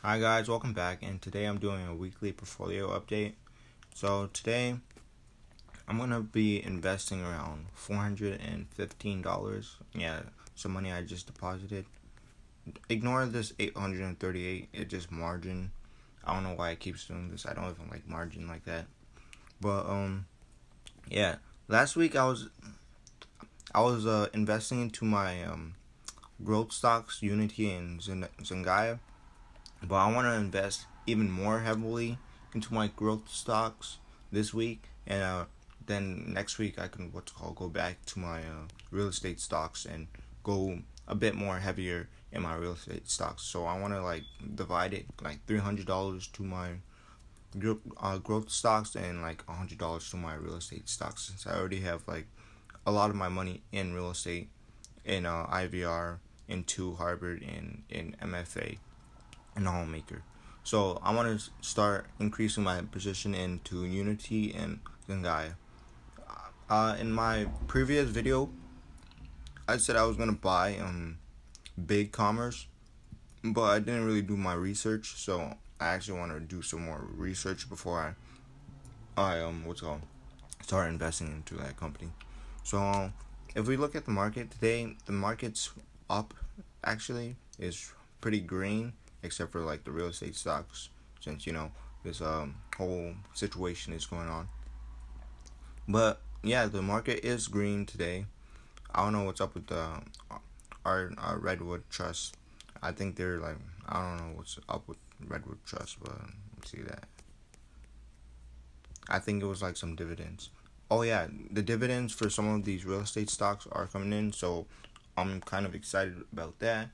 Hi guys, welcome back, and today I'm doing a weekly portfolio update. So today I'm gonna be investing around $415. Yeah, some money I just deposited. Ignore this 838. It's just margin. I don't know why it keeps doing this. I don't even like margin like that. But yeah. Last week I was investing into my growth stocks, Unity and Zynga. But I want to invest even more heavily into my growth stocks this week, and then next week I can go back to my real estate stocks and go a bit more heavier in my real estate stocks. So I want to like divide it like $300 to my growth stocks and like $100 to my real estate stocks, since I already have like a lot of my money in real estate, in IVR, into Harvard, in MFA, and a homemaker. So I want to start increasing my position into Unity and Zynga. In my previous video, I said I was gonna buy Big Commerce, but I didn't really do my research. So I actually want to do some more research before I start investing into that company. So if we look at the market today, the market's up. Actually, is pretty green, except for like the real estate stocks, since this whole situation is going on. But yeah, the market is green today. I don't know what's up with the our Redwood Trust. I think they're like, I don't know what's up with Redwood Trust, but let's see that. I think it was like some dividends. Oh yeah, the dividends for some of these real estate stocks are coming in, so I'm kind of excited about that,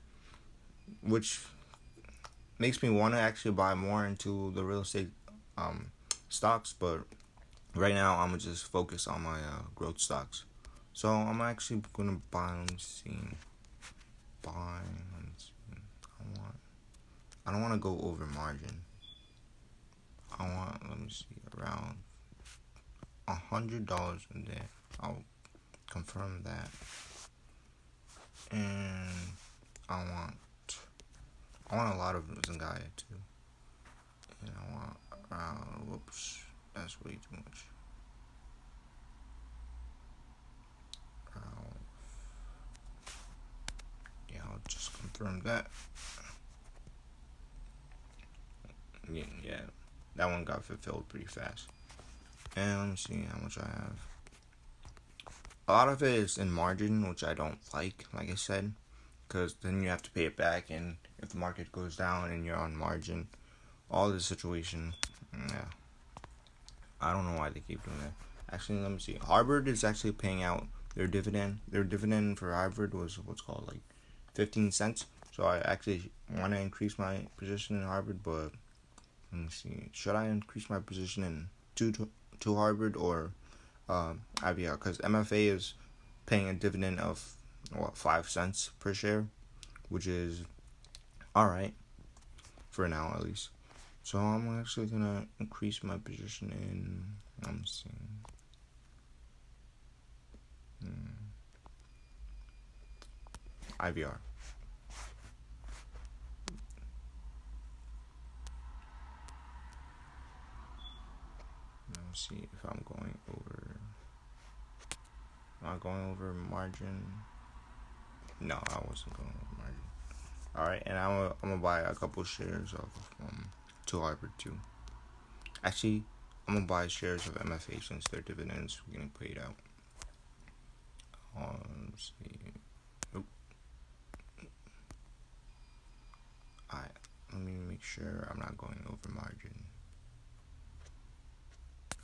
which makes me want to actually buy more into the real estate um, stocks. But right now, I'm gonna just focus on my growth stocks. So I'm actually gonna buy. Let me see. Buy. Let me see. I don't want to go over margin. I want. Let me see. Around $100 a day. I'll confirm that. And I want. I want a lot of Zingaya too. And I want around. Whoops. That's way too much. Yeah, I'll just confirm that. Yeah, that one got fulfilled pretty fast. And let me see how much I have. A lot of it is in margin, which I don't like I said, because then you have to pay it back, and if the market goes down and you're on margin, all this situation, yeah, I don't know why they keep doing that. Actually, let me see. Harvard is actually paying out their dividend. Their dividend for Harvard was what's called like 15 cents. So I actually want to increase my position in Harvard, but let me see. Should I increase my position in to Harvard or IVR? Because MFA is paying a dividend of 5 cents per share, which is all right for now at least. So I'm actually gonna increase my position in. I'm seeing. IVR. Let's see if I'm going over. Am I going over margin? No, I wasn't going over margin. All right, and I'm gonna buy a couple shares of to Harvard too. Actually, I'm gonna buy shares of MFA since their dividends are getting paid out. Let's see. Oop. Alright, let me make sure I'm not going over margin.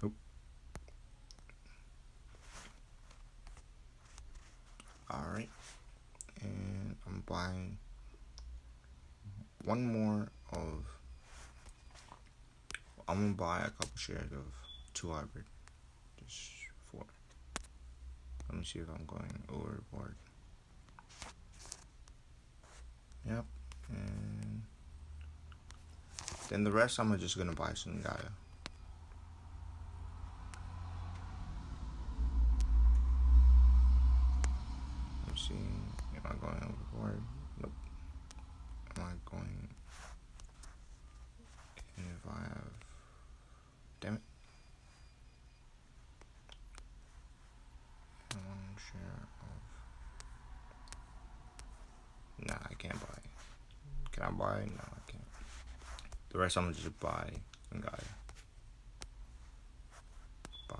Oop. Alright, and I'm buying one more of. I'm gonna buy a couple shares of 200. Just for. Let me see if I'm going overboard. Yep, and then the rest I'm just gonna buy some Gaia. Let's see. Am I going overboard? Nope. Am I going? buy? No, I can't. The rest I'm gonna just buy Zygna. Buy.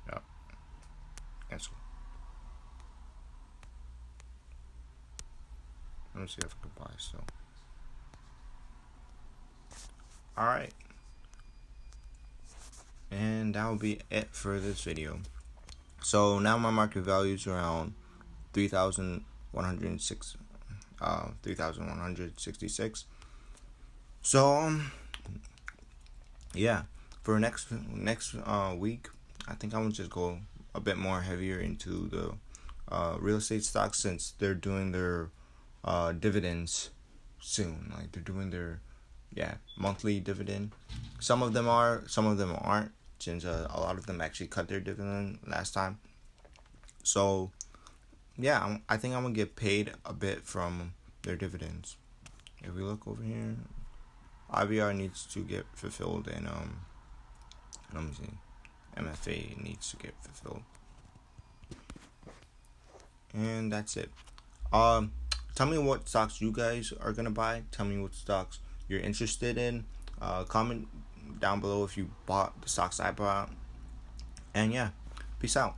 Yep. Cancel. Let me see if I can buy still. Alright. And that will be it for this video. So now my market value is around 3,106 3,166. So yeah, for next week, I think I'm gonna just go a bit more heavier into the real estate stocks, since they're doing their dividends soon. Like they're doing their monthly dividend. Some of them are, some of them aren't, since a lot of them actually cut their dividend last time. So yeah, I think I'm gonna get paid a bit from their dividends. If we look over here, IVR needs to get fulfilled, and let me see, MFA needs to get fulfilled, and that's it. Tell me what stocks you guys are gonna buy. Tell me what stocks you're interested in. Comment down below if you bought the stocks I bought, and yeah, peace out.